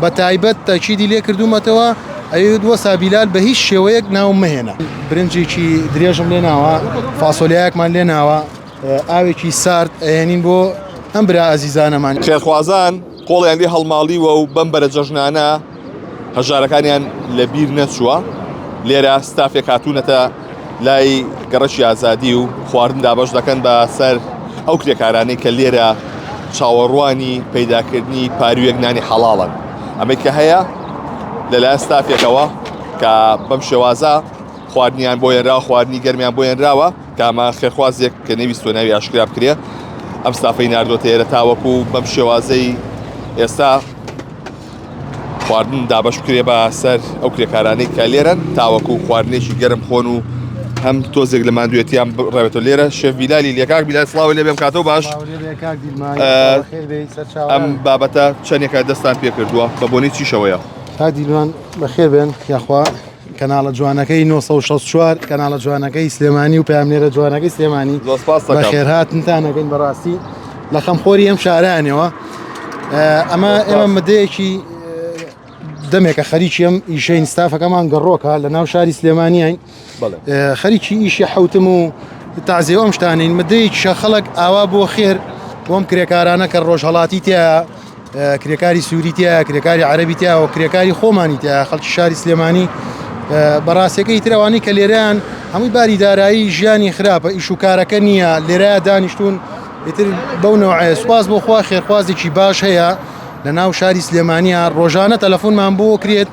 بە تایبەت تاکیدی لێ کردومەتەوە ئەوێت وەسا بیلال بە هیچ شێوەیەک ناوم مەهێنا. برنجێکی درێژم لێ ناوە، فاسۆلیایەکمان لێ ناوە، ئاوێکی سارد ئەهێنین بۆ ئەم برا ئەزیزانەمان. خێرخوازان قۆڵیان لێ هەڵماڵیوە و بەم بەرە جەژنانە هەژارەکانیان لە بیر نەچووە. لێرە ستافێک هاتوونەتە لای گەڕەشی ئازادی و خواردن دابەش دەکەن بە سەر ئەو کرێکارانەی کە لێرە چاوەڕوانی پەیداکردنی پارویەک نانی حەڵاڵن. ئەمەی کە هەیە لەلایەن ستافێکەوە کە بەم شێوازە خواردنیان بۆ هێنراوە، خواردنی گەرمیان بۆ هێنراوە کە ئەمە خێرخوازێک کە نەویستۆ ناوی ئاشکرا بکرێ ئەم ستافەی ناردۆتە ئێرە تاوەکو بەم شێوازەی ئێستا خواردن دابەش بکرێ بە سەر ئەو کرێکارانەی کە لێرەن تاوەکو خواردنێکی گەرم خۆن و هەم تۆزێک لە ماندوێتیان ڕێوێتەوە. لێرە شێف بیلالی لێکاک بیلال سڵاوی لێ بێم کاتەوە باش. ئەم بابەتە چەندێکە دەستان پێ کردووە بە بۆنەی چیشەوەیە؟ کاک دیلمان بەخێر بێن یاخوا کەناڵە جوانەکەی 964 کەناڵە جوانەکەی سلێمانی و پامنێرە جوانەکەی سلێمانی بەخێر هاتنتانەکەین بەڕاستی لە خەمخۆری ئەم شارانەوە. ئەمە ئێمە مدەیەکی دەمێکە خەریکی ئەم ئیشەین ستافەکەمان گەڕۆکە لە ناو شاری سلێمانیین خەریکی ئیشی حوتم و تازیێ ئەم شتانین مدەیەکیشە خەڵک ئاوا بۆ خێر بۆم کرێکارانە کە ڕۆژهەڵاتی تایە، کرێکاری سووری تایە، کرێکاری عەرەبی تایە و کرێکاری خۆمانی تایە خەڵکی شاری سلێمانی بەڕاستیەکەی ترەوانی کە لێرەیان هەمووی باری دارایی ژیانی خراپە ئیش و کارەکە نییە لێرەیە دانیشتون ئیتر بەو نەوعەیە سوپاس بۆ خوا خێرخوازێکی باش هەیە لە ناو شاری سلێمانیە. ڕۆژانە تەلەفۆنمان بۆ کرێت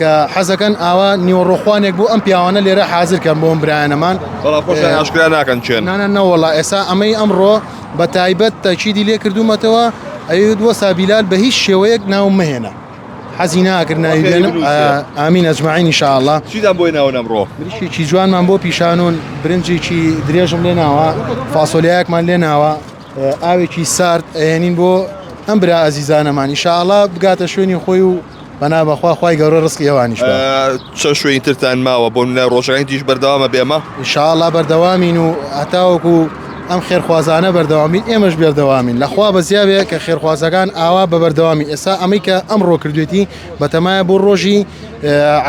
کە حەزەکەن ئاوا نیوەڕۆخوانێک بۆ ئەم پیاوانە لێرە حازرکەن بۆ ئەم برایەنەمان ئاشکرا ناکەن چێن نەوەڵا ئێستا ئەمەی ئەمڕۆ بە تایبەت تاکیدی لێ کردومەتەوە ئەوێت وەسا بیلال بە هیچ شێوەیەک ناوم مەهێنا حەزی ناکرد ناوی بێنم. ئامین ئەجمەعین ئینشاءالله. چیدان بۆی ناون ئەمڕۆ؟ بریشێکی جوانمان بۆ پیشانون، برنجێکی درێژم لێ ناوە، فاسۆلیایەکمان لێ ناوە، ئاوێکی سارد ئەهێنین بۆ ئەم برا ئەزیزانەمان ئینشاءالله بگاتە شوێنی خۆی و بەنا بەخوا خوای گەورە ڕزقی ئەوانیش چەند شوێنی ترتان ماوە بۆ لە ڕۆژەکانی دیش بەردەوامە بێمە؟ ئینشاءالله بەردەوامین و هەتاوەکو ئەم خێرخوازانە بەردەوامین ئێمەش بەردەوامین لەخوا بەزیابێ کە خێرخوازەکان ئاوا بە بەردەوامی. ئێستا ئەمەی کە ئەمڕۆ کردوێتی بەتەمایە بۆ ڕۆژی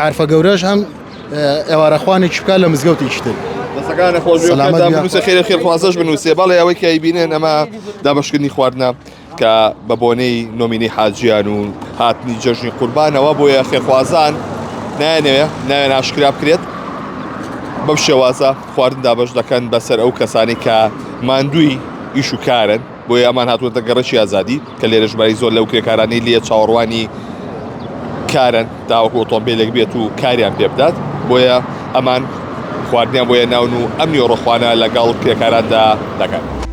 عارفە گەورەش هەم ئێوارەخوانێکی بکات لە مزگەوتێکی تر. دەستەکانە خۆشویستە خێر خێرخوازەش بنووسێ بەڵێ ئەوەی کە ئەیبینێن ئەمە دابەشکردنی خواردنە کە بە بۆنەی نۆمینەی حاجیان و هاتنی جەژنی قوربانەوە بۆیە خێرخوازان ناوێن ئاشکرا بکرێت بەم شێوازە خواردن دابەش دەکەن بەسەر ئەو کەسانی کە ماندووی ئیش و کارن. بۆیە ئەمان هاتووەتە گەڕەشی ئازادی کە لێرە ژماری زۆر لەو کرێکارانەی لێ چاوەڕوانی کارن داوەکو ئۆتۆمبیلێک بێت و کاریان پێ بدات. بۆیە ئەمان خواردنیان بۆیە ناون و ئەم نیوەڕۆخوانە لەگەڵ کرێکاراندا دەکەن.